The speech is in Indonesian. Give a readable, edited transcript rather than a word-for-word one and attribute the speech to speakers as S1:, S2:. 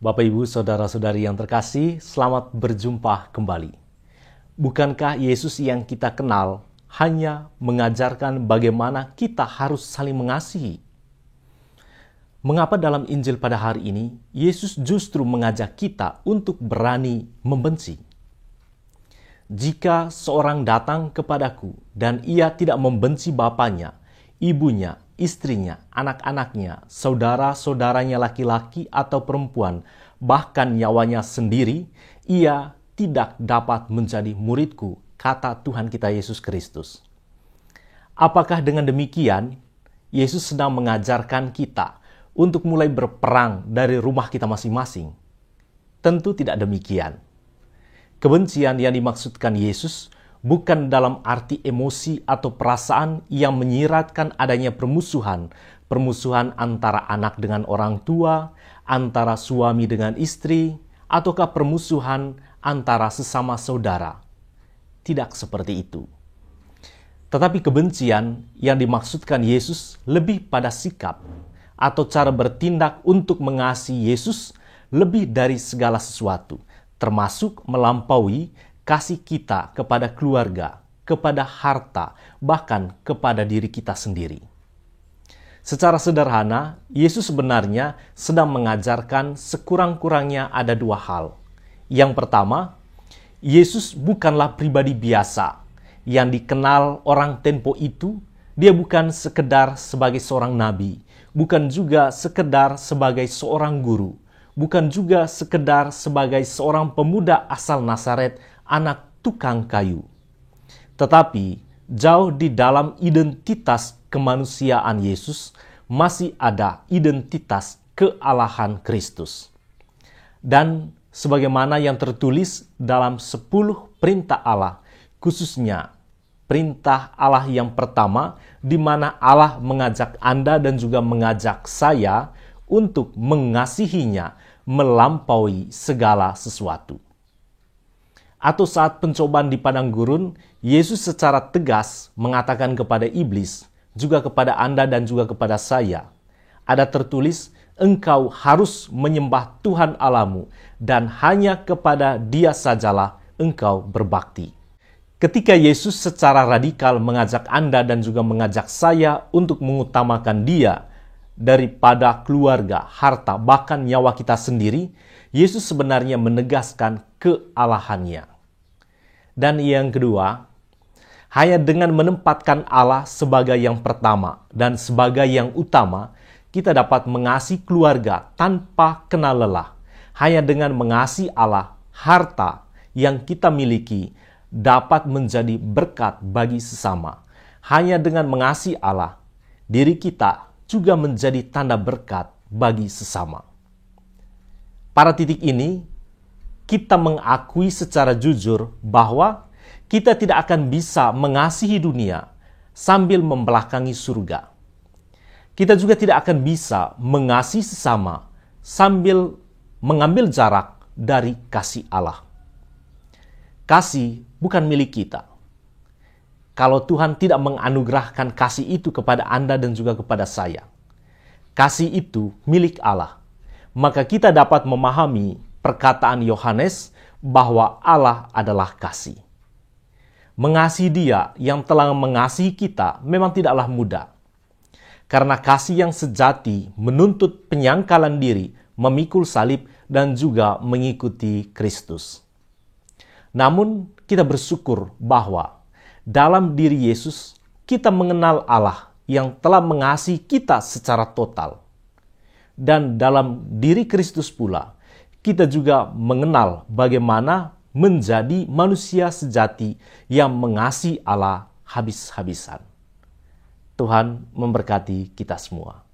S1: Bapak, Ibu, Saudara-saudari yang terkasih, selamat berjumpa kembali. Bukankah Yesus yang kita kenal hanya mengajarkan bagaimana kita harus saling mengasihi? Mengapa dalam Injil pada hari ini, Yesus justru mengajak kita untuk berani membenci? Jika seorang datang kepadaku dan ia tidak membenci bapaknya, ibunya, istrinya, anak-anaknya, saudara-saudaranya laki-laki atau perempuan, bahkan nyawanya sendiri, ia tidak dapat menjadi muridku, kata Tuhan kita Yesus Kristus. Apakah dengan demikian, Yesus sedang mengajarkan kita untuk mulai berperang dari rumah kita masing-masing? Tentu tidak demikian. Kebencian yang dimaksudkan Yesus bukan dalam arti emosi atau perasaan yang menyiratkan adanya permusuhan antara anak dengan orang tua, antara suami dengan istri, ataukah permusuhan antara sesama saudara. Tidak seperti itu. Tetapi kebencian yang dimaksudkan Yesus lebih pada sikap atau cara bertindak untuk mengasihi Yesus lebih dari segala sesuatu, termasuk melampaui kasih kita kepada keluarga, kepada harta, bahkan kepada diri kita sendiri. Secara sederhana, Yesus sebenarnya sedang mengajarkan sekurang-kurangnya ada dua hal. Yang pertama, Yesus bukanlah pribadi biasa yang dikenal orang tempo itu. Dia bukan sekedar sebagai seorang nabi, bukan juga sekedar sebagai seorang guru, bukan juga sekedar sebagai seorang pemuda asal Nazaret, anak tukang kayu. Tetapi jauh di dalam identitas kemanusiaan Yesus masih ada identitas kealahan Kristus. Dan sebagaimana yang tertulis dalam 10 perintah Allah, khususnya perintah Allah yang pertama, di mana Allah mengajak Anda dan juga mengajak saya untuk mengasihinya melampaui segala sesuatu. Atau saat pencobaan di padang gurun, Yesus secara tegas mengatakan kepada iblis, juga kepada Anda dan juga kepada saya, ada tertulis, engkau harus menyembah Tuhan Allahmu dan hanya kepada Dia sajalah engkau berbakti. Ketika Yesus secara radikal mengajak Anda dan juga mengajak saya untuk mengutamakan Dia daripada keluarga, harta, bahkan nyawa kita sendiri, Yesus sebenarnya menegaskan kealahannya. Dan yang kedua, hanya dengan menempatkan Allah sebagai yang pertama dan sebagai yang utama, kita dapat mengasihi keluarga tanpa kenal lelah. Hanya dengan mengasihi Allah, harta yang kita miliki dapat menjadi berkat bagi sesama. Hanya dengan mengasihi Allah, diri kita juga menjadi tanda berkat bagi sesama. Pada titik ini, kita mengakui secara jujur bahwa kita tidak akan bisa mengasihi dunia sambil membelakangi surga. Kita juga tidak akan bisa mengasihi sesama sambil mengambil jarak dari kasih Allah. Kasih bukan milik kita. Kalau Tuhan tidak menganugerahkan kasih itu kepada Anda dan juga kepada saya, kasih itu milik Allah. Maka kita dapat memahami perkataan Yohanes bahwa Allah adalah kasih. Mengasihi Dia yang telah mengasihi kita memang tidaklah mudah. Karena kasih yang sejati menuntut penyangkalan diri, memikul salib, dan juga mengikuti Kristus. Namun kita bersyukur bahwa dalam diri Yesus kita mengenal Allah yang telah mengasihi kita secara total. Dan dalam diri Kristus pula kita juga mengenal bagaimana menjadi manusia sejati yang mengasihi Allah habis-habisan. Tuhan memberkati kita semua.